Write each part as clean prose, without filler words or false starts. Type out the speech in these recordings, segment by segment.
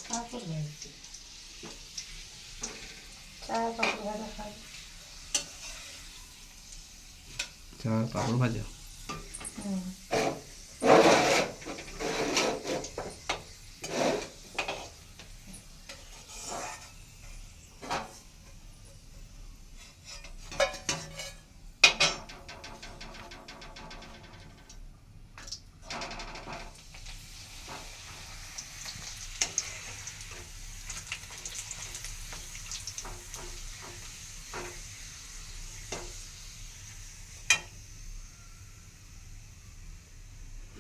পাঁপড় ভাজছি, চা পাঁপড় ভাজা খাই। চা পাঁপড় ভাজা।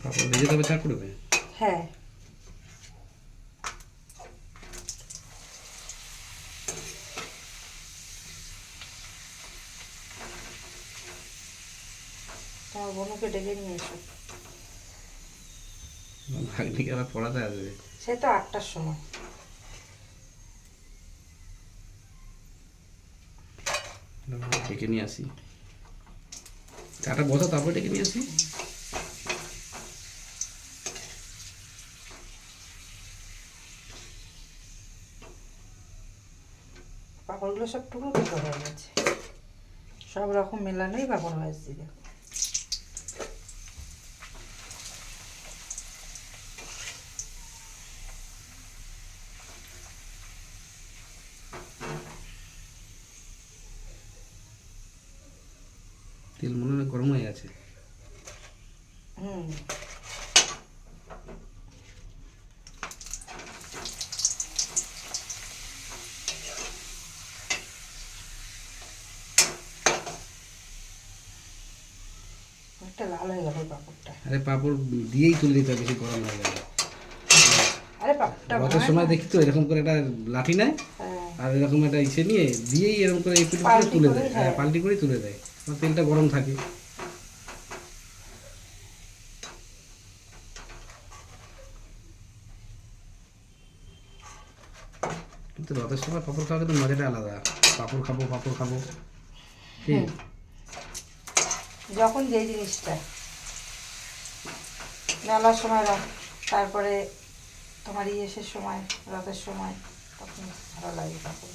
পাঁপড় ভেজে তবে চা করবে? হ্যাঁ, তোমার বোনকে ডেকে নিয়ে এসো। ভাগ্নিকে আবার পড়াতে আসবে। সে তো 8টার সময়। ডেকে নিয়ে আসি, চাটা বসা তারপর ডেকে নিয়ে আসি। পাঁপড়গুলো সব টুকরো টুকরো হয়ে গেছে, সব রকম মেলানোই পাঁপড় ভাজছি। দেখো তেল মনে হয় গরম হয়ে আছে। একটা লাল হয়ে গেল পাঁপড়টা। আরে পাঁপড় দিয়েই তুলে দিতে হবে, বেশি গরম হয়ে গেলে। আরে পাঁপড়টা রথের সময় দেখি তো এরকম করে একটা লাঠি নেয়, আর এরকম একটা ইসে নিয়ে দিয়েই এরকম করে একটু তুলে দেয়। হ্যাঁ, পাল্টি করে তুলে দেয়, তেলটা গরম থাকে। কিন্তু রথের সময় পাঁপড় খাওয়া কিন্তু মজাটা আলাদা। পাঁপড় খাবো, পাঁপড় খাবো, ঠিক যখন যে জিনিসটা মেলার সময়, তারপরে তোমার ইয়েসের সময়, রথের সময়, তখন ভালো লাগে পাঁপড়।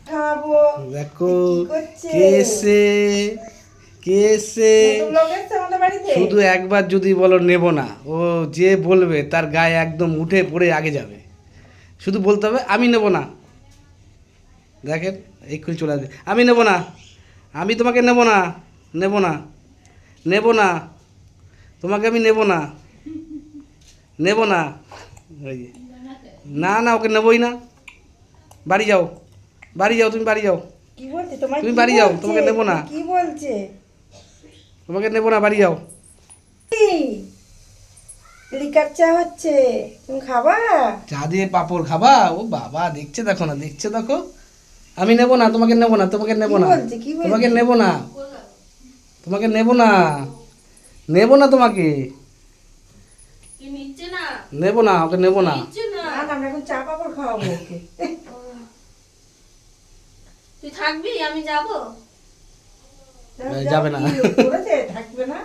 খাবো। দেখো কে এসে। শুধু একবার যদি বলো নেব না, ও যে বলবে তার গায়ে একদম উঠে পড়ে আগে যাবে। শুধু বলতে হবে আমি নেব না। দেখেন এক্ষুনি চলে আসবে, আমি নেব না, আমি তোমাকে নেব না, নেব না, নেব না, তোমাকে আমি নেব না, নেব না। ওই যে, না না, ওকে নেবই না। বাড়ি যাও, বাড়ি যাও, তুমি বাড়ি যাও, কি বলছে তোমায়? তুমি বাড়ি যাও, তোমাকে নেব না, কি বলছে? তোমাকে নেব না, বাড়ি যাও। লিকার চা হচ্ছে, তুমি খাবা? চা দিয়ে পাঁপড় খাবা? ও বাবা, দেখছে দেখো না, দেখছে দেখো। আমি নেব না, তোমাকে নেব না, তোমাকে নেব না, তোমাকে নেব না, তোমাকে নেব না, নেব না, তোমাকে নেব না, ওকে নেব না। আমরা এখন চা পাঁপড় খাওয়াবো ওকে। তুই থাকবি, আমি যাব। যাবে না, থাকবে না,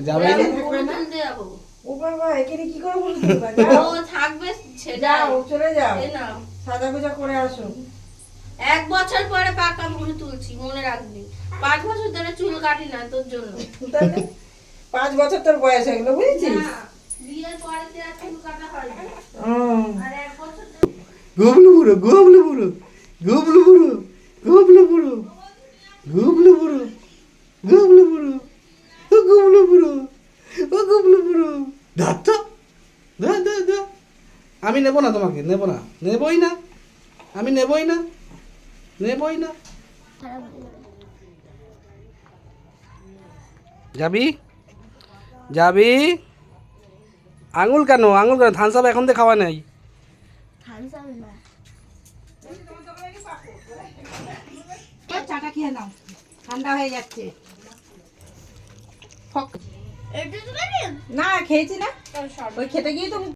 যাবে না, থাকবে না যাব। ও বাবা, এখানে কি করে বলবো? ও থাকবে, যাও, চলে যাও, এই নাও, সাজা গোজা করে আসো। 1 বছর পরে পাকা ভুরু তুলছি, মনে রাখবি। 5 বছর ধরে চুল কাটি না তোর জন্য। 5 বছর তোর বয়স হয়ে গেল, বুঝেছিস? না, বিয়ের পরে তো আর চুল কাটা হয় না। আর 1 বছর গোবলু বুড়ো, গোবলু বুড়ো, গোবলু বুড়ো, গোবলু বুড়ো, গোবলু বুড়ো, গোবলু বুড়ো, ও গোবলু বুড়ো, ও গোবলু বুড়ো। ধর তো, ধর ধর ধর। আমি নেব না, তোমাকে নেব না, নেবই না, আমি নেবই না, নেবই না। যাবি, যাবি? আঙুল কেন, আঙুল কেন? ধান সাপ এখন তো খাওয়া নাই। চাটা খেয়ে নাও, ঠান্ডা হয়ে যাচ্ছে। না, খেয়েছি না, ওই খেতে গিয়ে তো